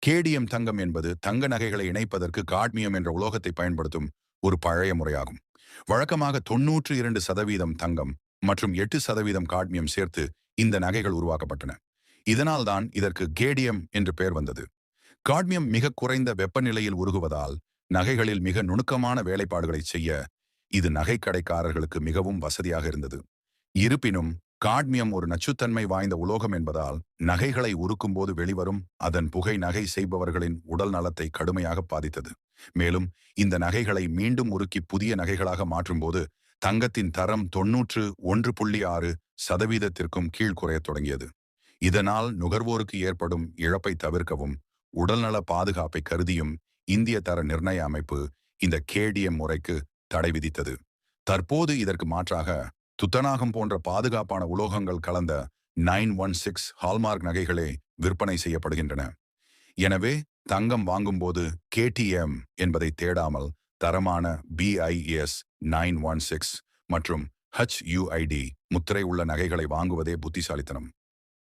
கேடியம் தங்கம் என்பது தங்க நகைகளை இணைப்பதற்கு காட்மியம் என்ற உலோகத்தை பயன்படுத்தும் ஒரு பழைய முறையாகும். வழக்கமாக 92% தங்கம் மற்றும் 8% காட்மியம் சேர்த்து இந்த நகைகள் உருவாக்கப்பட்டன. இதனால்தான் இதற்கு கேடியம் என்று பெயர் வந்தது. காட்மியம் மிக குறைந்த வெப்பநிலையில் உருகுவதால் நகைகளில் மிக நுணுக்கமான வேலைப்பாடுகளை செய்ய இது நகைக்கடைக்காரர்களுக்கு மிகவும் வசதியாக இருந்தது. இருப்பினும் காட்மியம் ஒரு நச்சுத்தன்மை வாய்ந்த உலோகம் என்பதால் நகைகளை உருக்கும்போது வெளிவரும் அதன் புகை நகை செய்பவர்களின் உடல் நலத்தை கடுமையாக பாதித்தது. மேலும் இந்த நகைகளை மீண்டும் உருக்கி புதிய நகைகளாக மாற்றும்போது தங்கத்தின் தரம் 91.6%த்திற்கும் கீழ் குறையத் தொடங்கியது. இதனால் நுகர்வோருக்கு ஏற்படும் இழப்பை தவிர்க்கவும் உடல்நல பாதுகாப்பை கருதியும் இந்திய தர நிர்ணய அமைப்பு இந்த கேடிஎம் முறைக்கு தடை விதித்தது. தற்போது இதற்கு மாற்றாக துத்தநாகம் போன்ற பாதுகாப்பான உலோகங்கள் கலந்த 916 ஹால்மார்க் நகைகளே விற்பனை செய்யப்படுகின்றன. எனவே தங்கம் வாங்கும்போது கேடிஎம் என்பதை தேடாமல் தரமான BIS 916 மற்றும் HUID முத்திரை உள்ள நகைகளை வாங்குவதே புத்திசாலித்தனம்.